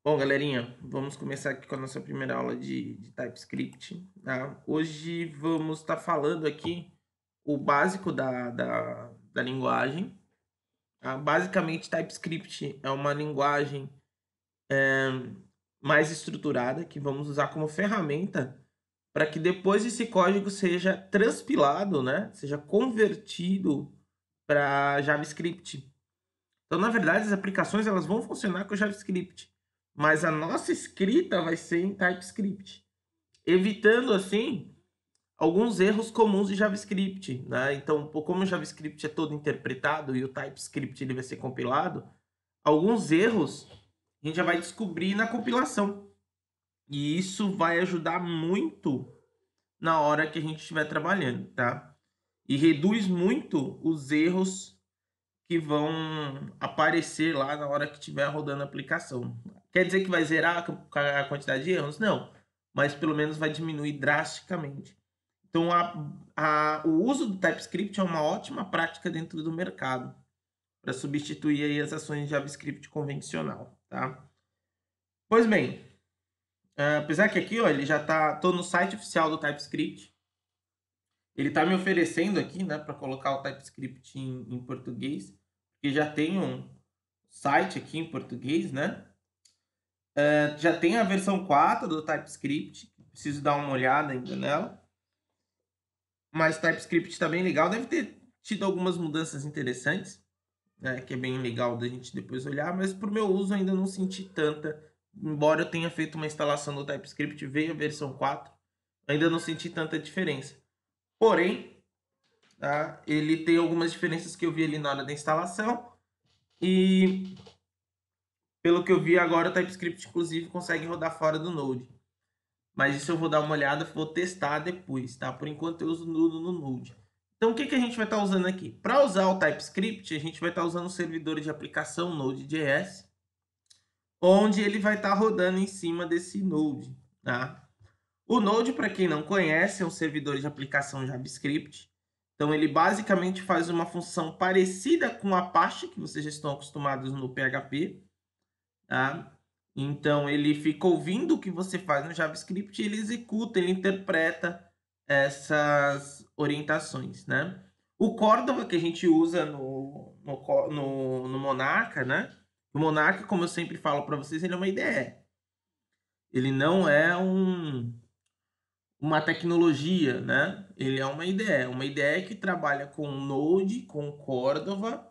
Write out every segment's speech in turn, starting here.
Bom, galerinha, vamos começar aqui com a nossa primeira aula de TypeScript, tá? Hoje vamos estar falando aqui o básico da linguagem, tá? Basicamente, TypeScript é uma linguagem mais estruturada que vamos usar como ferramenta para que depois esse código seja transpilado, né? Seja convertido para JavaScript. Então, na verdade, as aplicações elas vão funcionar com o JavaScript, mas a nossa escrita vai ser em TypeScript, evitando assim alguns erros comuns de JavaScript, né? Então, como o JavaScript é todo interpretado e o TypeScript ele vai ser compilado, alguns erros a gente já vai descobrir na compilação. E isso vai ajudar muito na hora que a gente estiver trabalhando, tá? E reduz muito os erros que vão aparecer lá na hora que estiver rodando a aplicação. Quer dizer que vai zerar a quantidade de erros? Não, mas pelo menos vai diminuir drasticamente. Então, o uso do TypeScript é uma ótima prática dentro do mercado para substituir aí as ações de JavaScript convencional, tá? Pois bem, apesar que aqui, ó, ele já tá, tô no site oficial do TypeScript. Ele está me oferecendo aqui, né, para colocar o TypeScript em português, porque já tem um site aqui em português, né? Já tem a versão 4 do TypeScript, preciso dar uma olhada ainda nela. Mas o TypeScript está bem legal, deve ter tido algumas mudanças interessantes, né, que é bem legal da gente depois olhar, mas por meu uso ainda não senti tanta, embora eu tenha feito uma instalação do TypeScript, veio a versão 4, ainda não senti tanta diferença. Porém, tá, ele tem algumas diferenças que eu vi ali na hora da instalação e pelo que eu vi agora o TypeScript inclusive consegue rodar fora do Node. Mas isso eu vou dar uma olhada, vou testar depois, tá? Por enquanto eu uso no Node. Então o que a gente vai estar usando aqui? Para usar o TypeScript, a gente vai estar usando o servidor de aplicação Node.js, onde ele vai estar rodando em cima desse Node, tá? O Node, para quem não conhece, é um servidor de aplicação JavaScript. Então, ele basicamente faz uma função parecida com o Apache, que vocês já estão acostumados no PHP, tá? Então, ele fica ouvindo o que você faz no JavaScript e ele executa, ele interpreta essas orientações, né? O Cordova que a gente usa no Monarca, né? O Monarca, como eu sempre falo para vocês, ele é uma IDE. Ele não é uma tecnologia, né? Ele é uma IDE que trabalha com Node, com Cordova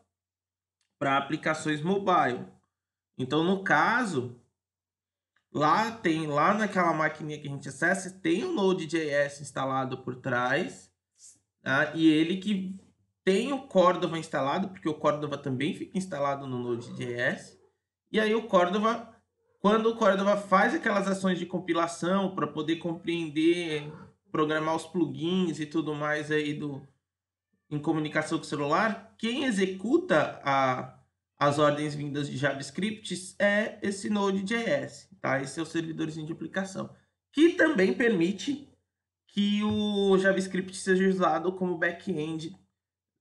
para aplicações mobile. Então, no caso, lá naquela maquininha que a gente acessa, tem o Node.js instalado por trás, tá? E ele que tem o Cordova instalado, porque o Cordova também fica instalado no Node.js. E aí o Cordova, quando o Cordova faz aquelas ações de compilação para poder compreender, programar os plugins e tudo mais aí em comunicação com o celular, quem executa as ordens vindas de JavaScript é esse Node.js, tá? Esse é o servidorzinho de aplicação, que também permite que o JavaScript seja usado como back-end,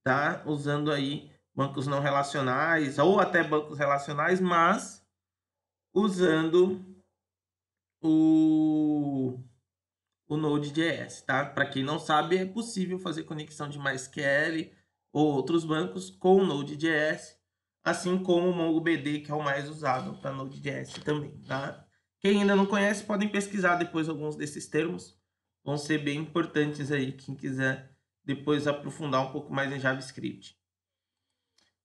tá? Usando aí bancos não relacionais ou até bancos relacionais, mas usando o, o Node.js, tá? Para quem não sabe, é possível fazer conexão de MySQL ou outros bancos com o Node.js, assim como o MongoDB, que é o mais usado para Node.js também, tá? Quem ainda não conhece, podem pesquisar depois alguns desses termos, vão ser bem importantes aí, quem quiser depois aprofundar um pouco mais em JavaScript.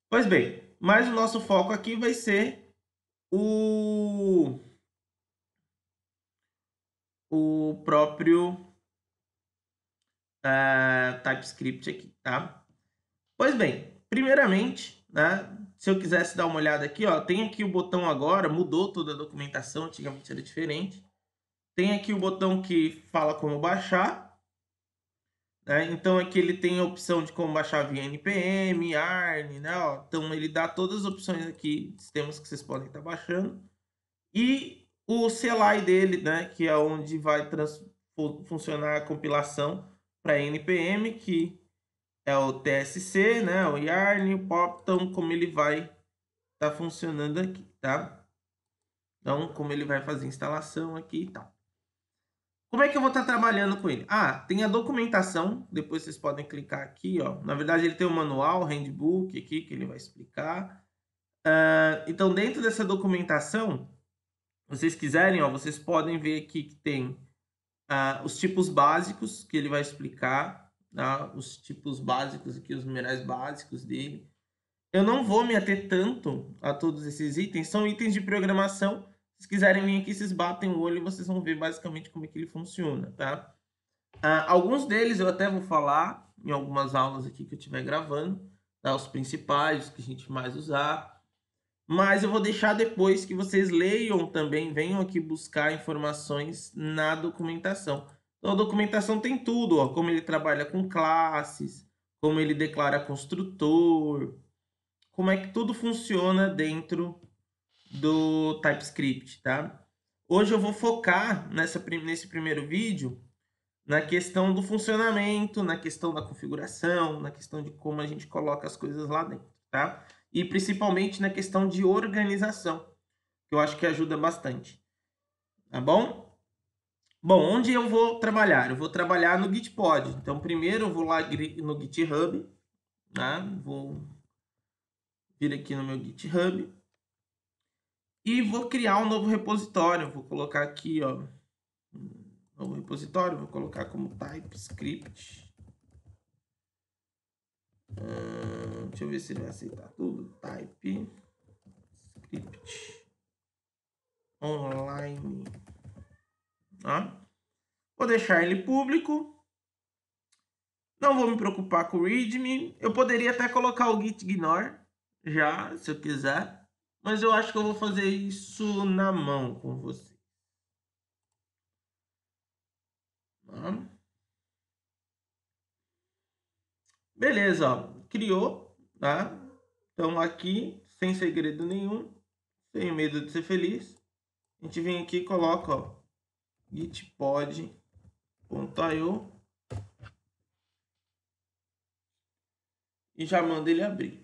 Pois bem, mas o nosso foco aqui vai ser o próprio TypeScript aqui, tá? Pois bem, primeiramente, né, se eu quisesse dar uma olhada aqui, ó, tem aqui o botão agora, mudou toda a documentação, antigamente era diferente. Tem aqui o botão que fala como baixar, né? Então aqui ele tem a opção de como baixar via npm, yarn, né? Ó, então ele dá todas as opções aqui de sistemas que vocês podem estar baixando. E o CLI dele, né, que é onde vai funcionar a compilação para npm, que é o TSC, né, o yarn, o pop, então como ele vai estar funcionando aqui, tá? Então, como ele vai fazer a instalação aqui e tal. Como é que eu vou estar trabalhando com ele? Tem a documentação, depois vocês podem clicar aqui, ó. Na verdade, ele tem um manual, handbook aqui, que ele vai explicar. Então, dentro dessa documentação, se vocês quiserem, ó, vocês podem ver aqui que tem os tipos básicos, que ele vai explicar, tá? Os tipos básicos aqui, os numerais básicos dele. Eu não vou me ater tanto a todos esses itens, são itens de programação. Se quiserem vir aqui, vocês batem o olho e vocês vão ver basicamente como é que ele funciona, tá? Alguns deles eu até vou falar em algumas aulas aqui que eu estiver gravando, tá? Os principais, os que a gente mais usar. Mas eu vou deixar depois que vocês leiam também, venham aqui buscar informações na documentação. Então, a documentação tem tudo, ó, como ele trabalha com classes, como ele declara construtor, como é que tudo funciona dentro do TypeScript, tá? Hoje eu vou focar nesse primeiro vídeo na questão do funcionamento, na questão da configuração, na questão de como a gente coloca as coisas lá dentro, tá? E principalmente na questão de organização, que eu acho que ajuda bastante, tá bom? Bom, onde eu vou trabalhar? Eu vou trabalhar no Gitpod. Então, primeiro eu vou lá no GitHub, tá? Vou vir aqui no meu GitHub e vou criar um novo repositório. Vou colocar aqui, ó, um novo repositório, vou colocar como TypeScript. Deixa eu ver se ele vai aceitar tudo. TypeScript online. Vou deixar ele público. Não vou me preocupar com o readme. Eu poderia até colocar o git ignore já, se eu quiser. Mas eu acho que eu vou fazer isso na mão com você. Beleza, ó. Criou, tá? Então aqui, sem segredo nenhum, sem medo de ser feliz, a gente vem aqui e coloca, ó, gitpod.io e já manda ele abrir.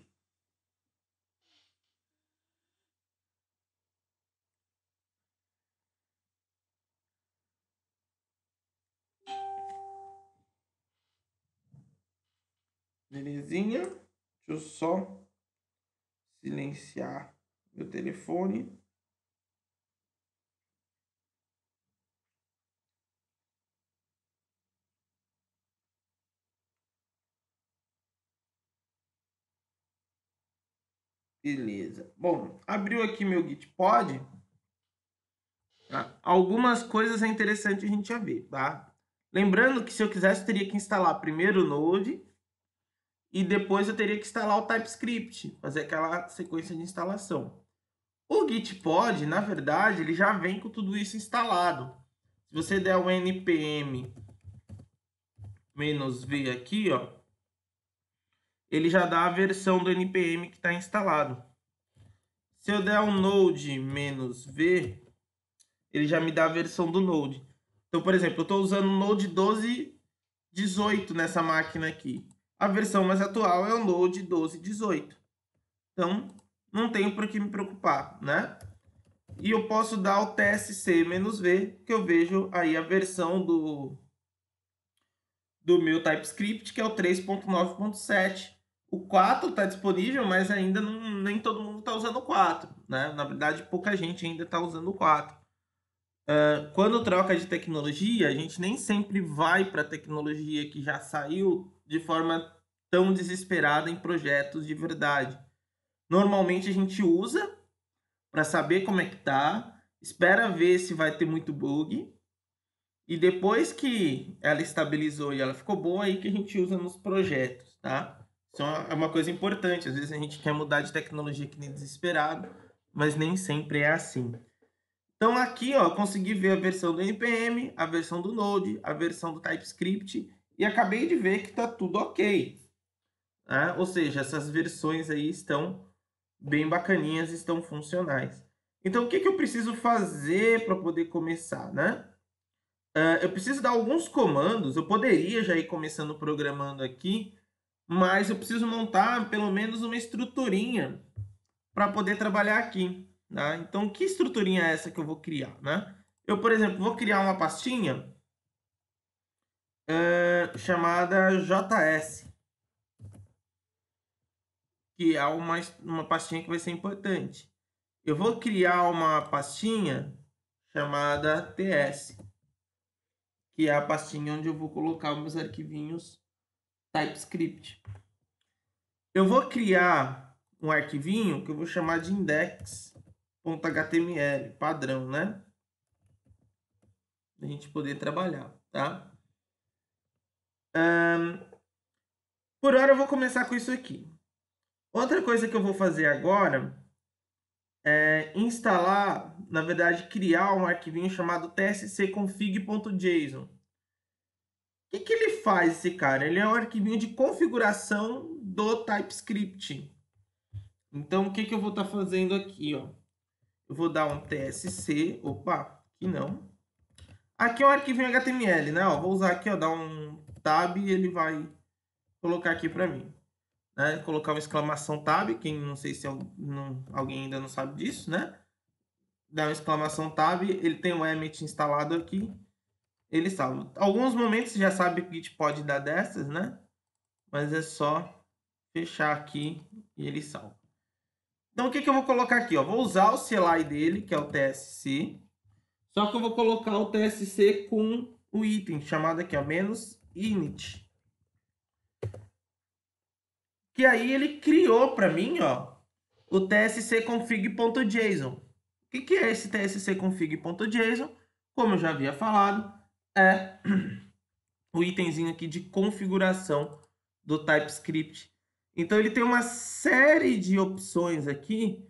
Belezinha? Deixa eu só silenciar meu telefone. Beleza. Bom, abriu aqui meu Gitpod. Algumas coisas é interessante a gente já ver, tá? Lembrando que se eu quisesse, teria que instalar primeiro o Node e depois eu teria que instalar o TypeScript, fazer aquela sequência de instalação. O Gitpod, na verdade, ele já vem com tudo isso instalado. Se você der o npm -v aqui, ó, ele já dá a versão do npm que está instalado. Se eu der um node -v, ele já me dá a versão do Node. Então, por exemplo, eu estou usando o Node 12.18 nessa máquina aqui. A versão mais atual é o Node 12.18. Então, não tenho por que me preocupar, né? E eu posso dar o tsc-v, que eu vejo aí a versão do meu TypeScript, que é o 3.9.7. O 4 está disponível, mas ainda nem todo mundo está usando o 4, né? Na verdade, pouca gente ainda está usando o 4. Quando troca de tecnologia, a gente nem sempre vai para a tecnologia que já saiu de forma tão desesperada em projetos de verdade. Normalmente a gente usa para saber como é que tá, espera ver se vai ter muito bug, e depois que ela estabilizou e ela ficou boa, aí que a gente usa nos projetos, tá? Isso é uma coisa importante. Às vezes a gente quer mudar de tecnologia que nem desesperado, mas nem sempre é assim. Então aqui, ó, eu consegui ver a versão do npm, a versão do Node, a versão do TypeScript e acabei de ver que está tudo ok. Né? Ou seja, essas versões aí estão bem bacaninhas, estão funcionais. Então o que eu preciso fazer para poder começar, né? Eu preciso dar alguns comandos. Eu poderia já ir começando programando aqui, mas eu preciso montar pelo menos uma estruturinha para poder trabalhar aqui. Tá? Então, que estruturinha é essa que eu vou criar, né? Eu, por exemplo, vou criar uma pastinha chamada JS, que é uma pastinha que vai ser importante. Eu vou criar uma pastinha chamada TS, que é a pastinha onde eu vou colocar os meus arquivinhos TypeScript. Eu vou criar um arquivinho que eu vou chamar de index.html, padrão, né? Pra gente poder trabalhar, tá? Por hora eu vou começar com isso aqui. Outra coisa que eu vou fazer agora é instalar, na verdade, criar um arquivinho chamado tscconfig.json. O que ele faz, esse cara? Ele é um arquivinho de configuração do TypeScript. Então, o que eu vou estar fazendo aqui, ó? Eu vou dar um tsc, opa, aqui não. Aqui é um arquivinho HTML, né? Ó, vou usar aqui, ó, dar um tab e ele vai colocar aqui para mim. Né? Colocar uma exclamação tab, quem não sei se alguém ainda não sabe disso, né? Dá uma exclamação tab, ele tem o Emmet instalado aqui, ele salva. Alguns momentos você já sabe que o Git pode dar dessas, né? Mas é só fechar aqui e ele salva. Então o que eu vou colocar aqui? Ó? Vou usar o CLI dele, que é o TSC, só que eu vou colocar o TSC com o item chamado aqui, ó, -init. Que aí ele criou para mim, ó, o tscconfig.json. O que é esse tscconfig.json? Como eu já havia falado, é o itemzinho aqui de configuração do TypeScript. Então ele tem uma série de opções aqui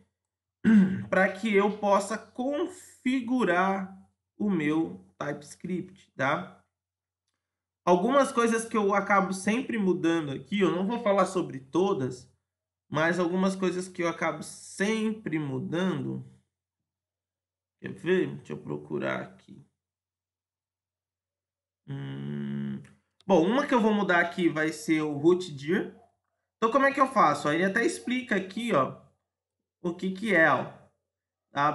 para que eu possa configurar o meu TypeScript, tá? Algumas coisas que eu acabo sempre mudando aqui, eu não vou falar sobre todas, mas algumas coisas que eu acabo sempre mudando. Quer ver? Deixa eu procurar aqui. Bom, uma que eu vou mudar aqui vai ser o rootdir. Então, como é que eu faço? Ele até explica aqui, ó, o que é, ó.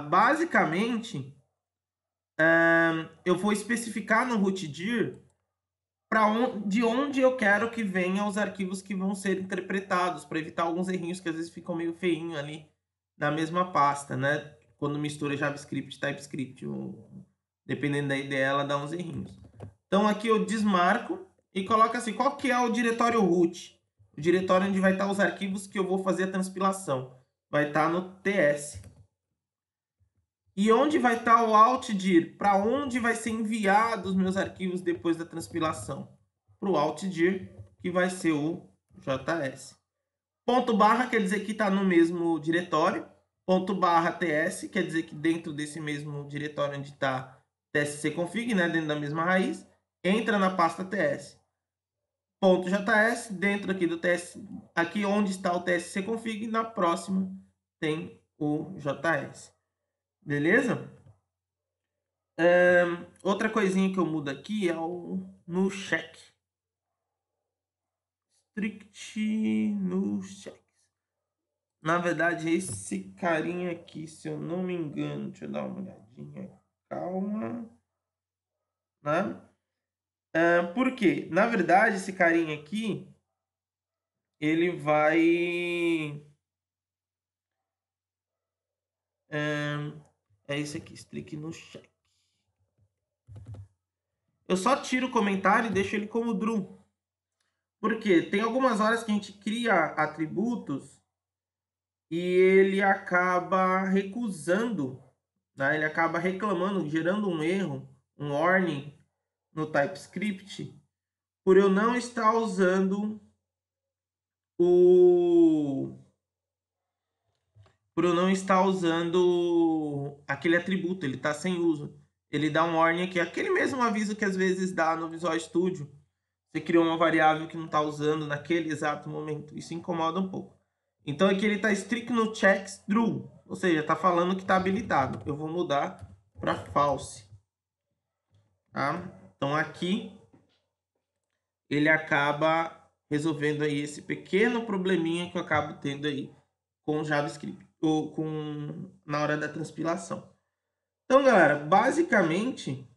Basicamente, eu vou especificar no rootdir de onde eu quero que venham os arquivos que vão ser interpretados, para evitar alguns errinhos que às vezes ficam meio feinho ali na mesma pasta, né? Quando mistura JavaScript e TypeScript, dependendo da ideia, ela dá uns errinhos. Então aqui eu desmarco e coloco assim, qual que é o diretório root? O diretório onde vai estar os arquivos que eu vou fazer a transpilação. Vai estar no TS. E onde vai estar o altdir? Para onde vai ser enviado os meus arquivos depois da transpilação? Para o altdir, que vai ser o JS. Ponto barra quer dizer que está no mesmo diretório. Ponto barra TS quer dizer que dentro desse mesmo diretório onde está tscconfig, né, dentro da mesma raiz, entra na pasta TS. Ponto JS, dentro aqui do TS, aqui onde está o tscconfig, na próxima tem o JS. Beleza? Outra coisinha que eu mudo aqui é no check. Strict no check. Na verdade, esse carinha aqui, se eu não me engano, deixa eu dar uma olhadinha. Calma. Né? Por quê? Na verdade, esse carinha aqui, ele vai... é esse aqui, strict no check. Eu só tiro o comentário e deixo ele como Drew. Porque tem algumas horas que a gente cria atributos e ele acaba recusando, né? Ele acaba reclamando, gerando um erro, um warning no TypeScript, por eu não estar usando aquele atributo, ele está sem uso. Ele dá um warning aqui, aquele mesmo aviso que às vezes dá no Visual Studio. Você criou uma variável que não está usando naquele exato momento. Isso incomoda um pouco. Então aqui ele está strict no checks true, ou seja, está falando que está habilitado. Eu vou mudar para false. Tá? Então aqui ele acaba resolvendo aí esse pequeno probleminha que eu acabo tendo aí com o JavaScript. na hora da transpilação. Então, galera, basicamente,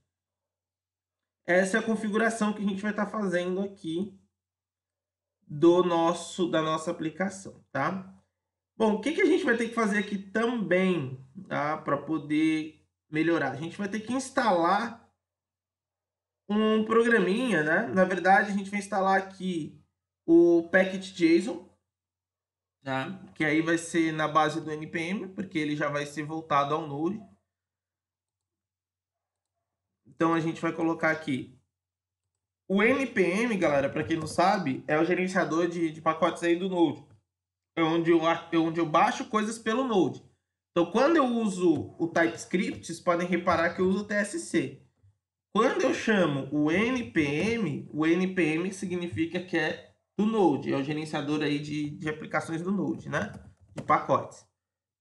essa é a configuração que a gente vai estar fazendo aqui da nossa aplicação, tá? Bom, o que a gente vai ter que fazer aqui também, tá? Para poder melhorar? A gente vai ter que instalar um programinha, né? Na verdade, a gente vai instalar aqui o package.json, tá? Que aí vai ser na base do npm, porque ele já vai ser voltado ao Node. Então, a gente vai colocar aqui o npm, galera, para quem não sabe, é o gerenciador de pacotes aí do Node. É onde eu baixo coisas pelo Node. Então, quando eu uso o TypeScript, vocês podem reparar que eu uso o TSC. Quando eu chamo o npm significa que é do Node, é o gerenciador aí de aplicações do Node, né? De pacotes.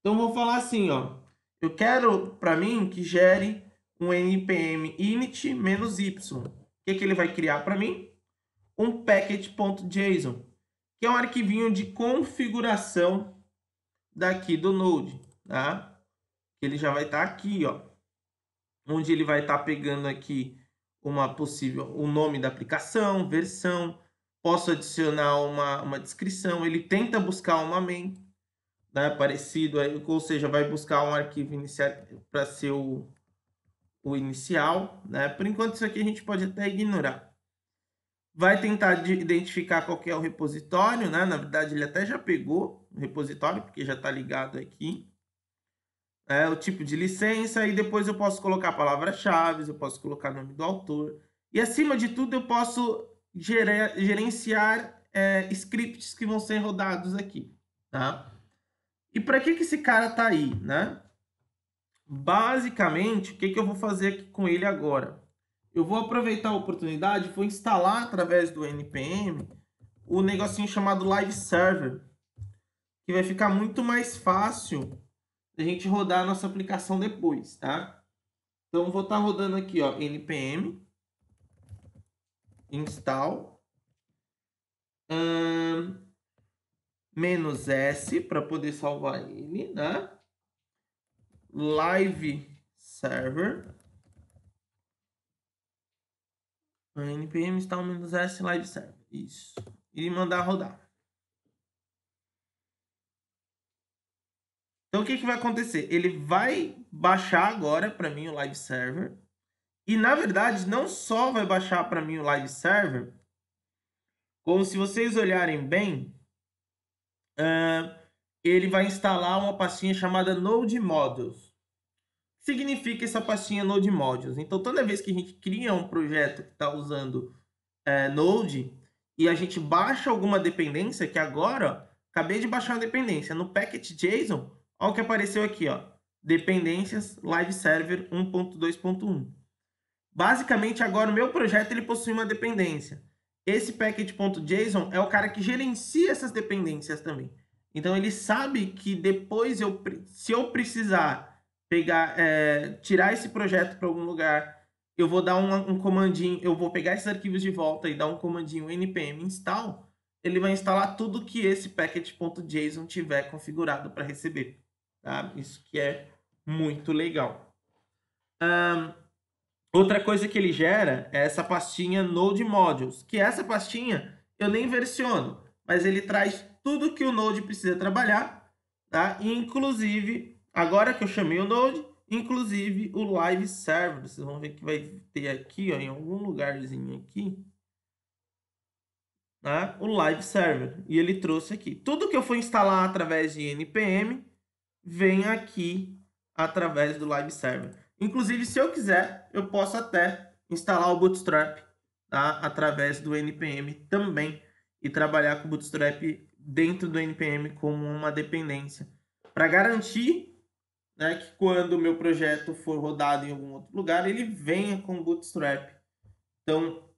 Então, eu vou falar assim, ó. Eu quero, para mim, que gere um npm init-y. O que ele vai criar para mim? Um package.json, que é um arquivinho de configuração daqui do Node, tá? Ele já vai estar aqui, ó, onde ele vai estar pegando aqui o nome da aplicação, versão, posso adicionar uma descrição, ele tenta buscar uma main, né, parecido, ou seja, vai buscar um arquivo inicial para ser o inicial, né? Por enquanto isso aqui a gente pode até ignorar. Vai tentar identificar qual que é o repositório, né? Na verdade, ele até já pegou o repositório, porque já está ligado aqui. O tipo de licença, e depois eu posso colocar palavras-chave, eu posso colocar nome do autor. E, acima de tudo, eu posso gerenciar scripts que vão ser rodados aqui, tá? E para que esse cara tá aí, né? Basicamente, o que eu vou fazer aqui com ele agora? Eu vou aproveitar a oportunidade, vou instalar através do npm o negocinho chamado Live Server, que vai ficar muito mais fácil a gente rodar a nossa aplicação depois, tá? Então, vou estar rodando aqui, ó, npm install -s para poder salvar ele, né? Live server npm install -s live server, isso, e mandar rodar. Então, o que vai acontecer? Ele vai baixar agora para mim o live server. E, na verdade, não só vai baixar para mim o live server, como, se vocês olharem bem, ele vai instalar uma pastinha chamada Node Modules. O que significa essa pastinha Node Modules? Então, toda vez que a gente cria um projeto que está usando Node e a gente baixa alguma dependência, que agora, ó, acabei de baixar uma dependência no package.json, olha o que apareceu aqui, ó, dependências live server 1.2.1. Basicamente, agora o meu projeto ele possui uma dependência. Esse package.json é o cara que gerencia essas dependências também. Então, ele sabe que depois, se eu precisar pegar, tirar esse projeto para algum lugar, eu vou dar um comandinho, eu vou pegar esses arquivos de volta e dar um comandinho npm install, ele vai instalar tudo que esse package.json tiver configurado para receber. Tá? Isso que é muito legal. Outra coisa que ele gera é essa pastinha Node Modules, que essa pastinha eu nem versiono, mas ele traz tudo que o Node precisa trabalhar, tá? Inclusive, agora que eu chamei o Node, inclusive o Live Server. Vocês vão ver que vai ter aqui, ó, em algum lugarzinho aqui, tá? O Live Server. E ele trouxe aqui. Tudo que eu for instalar através de npm, vem aqui através do Live Server. Inclusive, se eu quiser, eu posso até instalar o Bootstrap, tá? Através do npm também, e trabalhar com o Bootstrap dentro do npm como uma dependência, para garantir, né, que quando o meu projeto for rodado em algum outro lugar, ele venha com o Bootstrap. Então,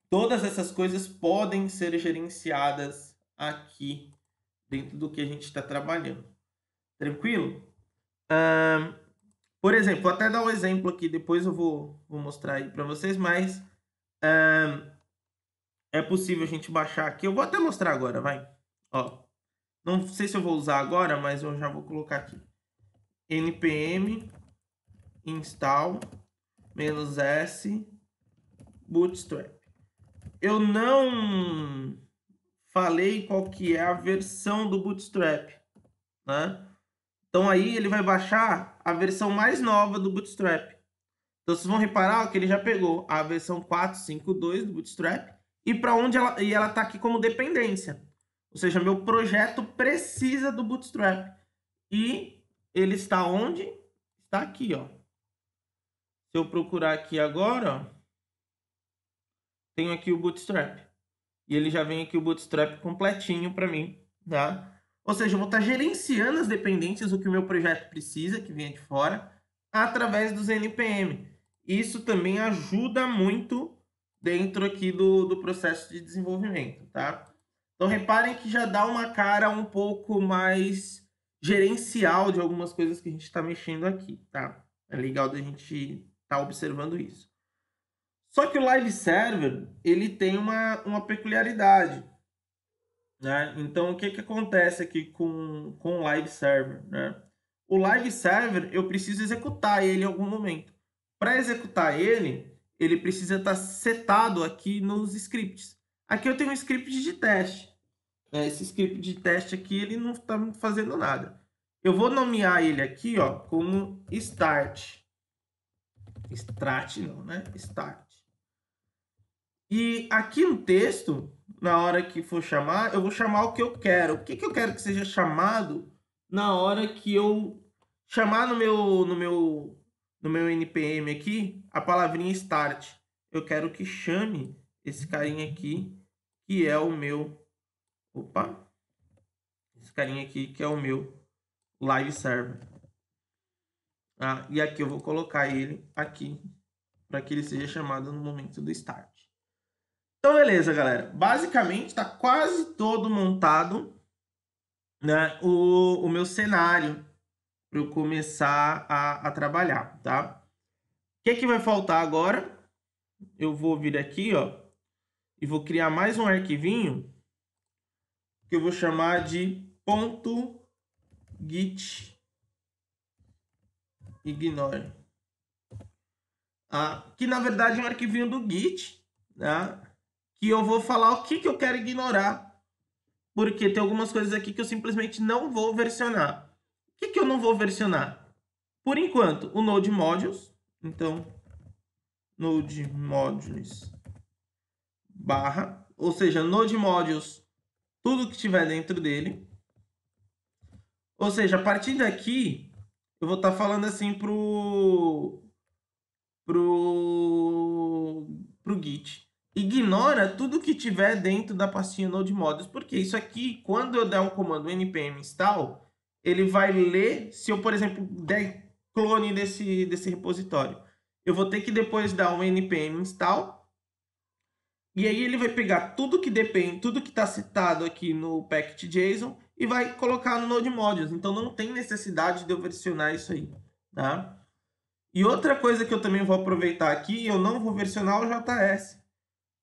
todas essas coisas podem ser gerenciadas aqui dentro do que a gente está trabalhando. Tranquilo? Por exemplo, vou até dar um exemplo aqui, depois eu vou mostrar aí para vocês, mas é possível a gente baixar aqui. Eu vou até mostrar agora, vai. Ó, Não sei se eu vou usar agora, mas eu já vou colocar aqui. npm install -s bootstrap. Eu não falei qual que é a versão do Bootstrap, né? Então aí ele vai baixar a versão mais nova do Bootstrap. Então vocês vão reparar que ele já pegou a versão 4.5.2 do Bootstrap e para onde ela está aqui como dependência. Ou seja, meu projeto precisa do Bootstrap. E ele está onde? Está aqui, ó. Se eu procurar aqui agora, ó, tenho aqui o Bootstrap. E ele já vem aqui o Bootstrap completinho para mim, tá? Ou seja, eu vou estar gerenciando as dependências, o que o meu projeto precisa, que venha de fora, através dos NPM. Isso também ajuda muito dentro aqui do processo de desenvolvimento, tá? Então, reparem que já dá uma cara um pouco mais gerencial de algumas coisas que a gente está mexendo aqui, tá? É legal da gente estar observando isso. Só que o Live Server, ele tem uma peculiaridade, né? Então, o que acontece aqui com o Live Server, né? O Live Server, eu preciso executar ele em algum momento. Para executar ele precisa estar setado aqui nos scripts. Aqui eu tenho um script de teste. Esse script de teste aqui, ele não está fazendo nada. Eu vou nomear ele aqui, ó, como start. Start não, né? Start. E aqui no texto, na hora que for chamar, eu vou chamar o que eu quero. O que eu quero que seja chamado na hora que eu chamar no meu NPM aqui a palavrinha start. Eu quero que chame esse carinha aqui, que é o meu... Opa! Esse carinha aqui, que é o meu live server. E aqui eu vou colocar ele aqui, para que ele seja chamado no momento do start. Então, beleza, galera. Basicamente, está quase todo montado, né, o meu cenário para eu começar a trabalhar, tá? O que vai faltar agora? Eu vou vir aqui, ó, e vou criar mais um arquivinho que eu vou chamar de .git ignore. Que, na verdade, é um arquivinho do Git, né? Que eu vou falar o que eu quero ignorar. Porque tem algumas coisas aqui que eu simplesmente não vou versionar. O que eu não vou versionar? Por enquanto, o Node Modules. Então, Node Modules barra, ou seja, Node Modules, tudo que tiver dentro dele. Ou seja, a partir daqui, eu vou estar falando assim pro Git. Ignora tudo que tiver dentro da pastinha Node Modules, porque isso aqui, quando eu der um comando npm install, ele vai ler, se eu, por exemplo, der clone desse repositório. Eu vou ter que depois dar um npm install, e aí ele vai pegar tudo que depende, tudo que está citado aqui no package.json e vai colocar no Node Modules. Então não tem necessidade de eu versionar isso aí, tá? E outra coisa que eu também vou aproveitar aqui, eu não vou versionar o JS.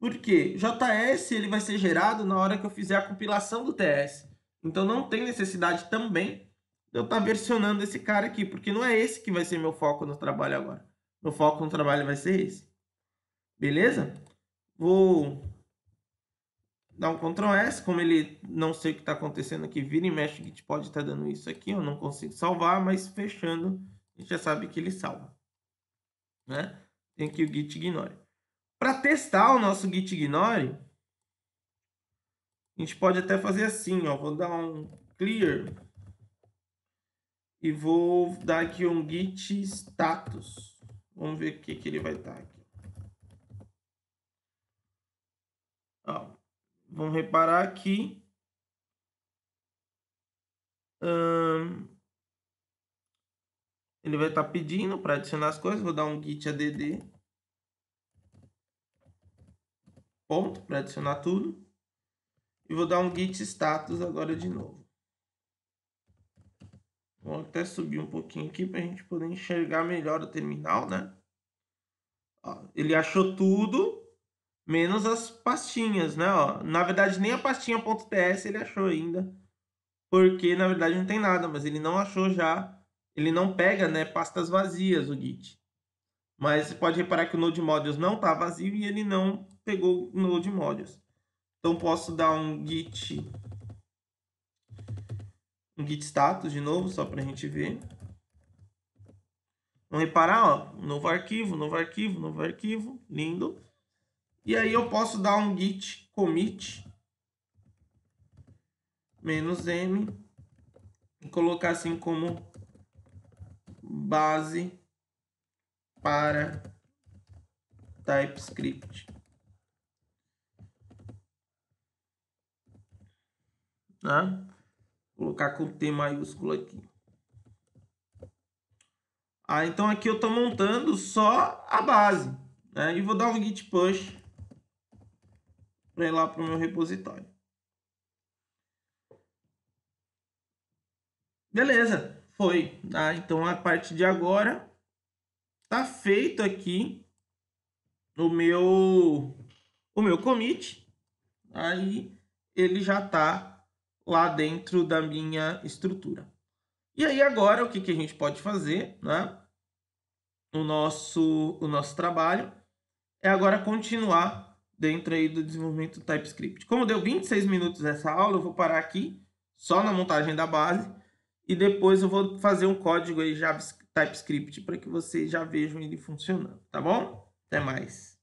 Por quê? JS ele vai ser gerado na hora que eu fizer a compilação do TS. Então não tem necessidade também de eu estar versionando esse cara aqui, porque não é esse que vai ser meu foco no trabalho agora. Meu foco no trabalho vai ser esse. Beleza? Vou dar um Ctrl S, como ele não sei o que está acontecendo aqui, vira e mexe, o Git pode estar dando isso aqui, eu não consigo salvar, mas fechando, a gente já sabe que ele salva. Né? Tem aqui o git ignore. Para testar o nosso git ignore, a gente pode até fazer assim, ó, vou dar um clear e vou dar aqui um git status. Vamos ver o que ele vai estar aqui. Ó, vamos reparar aqui. Ele vai estar pedindo para adicionar as coisas. Vou dar um git add ponto para adicionar tudo. E vou dar um git status agora de novo. Vou até subir um pouquinho aqui para a gente poder enxergar melhor o terminal, né? Ó, ele achou tudo, menos as pastinhas, né? Ó, na verdade, nem a pastinha .ts ele achou ainda. porque na verdade não tem nada, mas ele não achou já, ele não pega, né, pastas vazias o Git. Mas você pode reparar que o Node Modules não está vazio e ele não pegou o Node Modules. Então posso dar um git status de novo, só para a gente ver. Vamos reparar, ó, novo arquivo, novo arquivo, novo arquivo, lindo. E aí eu posso dar um git commit -m e colocar assim como base para TypeScript. Tá? Vou colocar com T maiúsculo aqui. Então aqui eu estou montando só a base, né? E vou dar um git push para ir lá para o meu repositório. Beleza, foi. Tá? Então a partir de agora tá feito aqui o meu commit. Aí ele já tá lá dentro da minha estrutura. E aí agora o que a gente pode fazer, né? O nosso trabalho é agora continuar dentro aí do desenvolvimento do TypeScript. Como deu 26 minutos nessa aula, eu vou parar aqui só na montagem da base e depois eu vou fazer um código aí JavaScript, TypeScript para que vocês já vejam ele funcionando, tá bom? Até mais.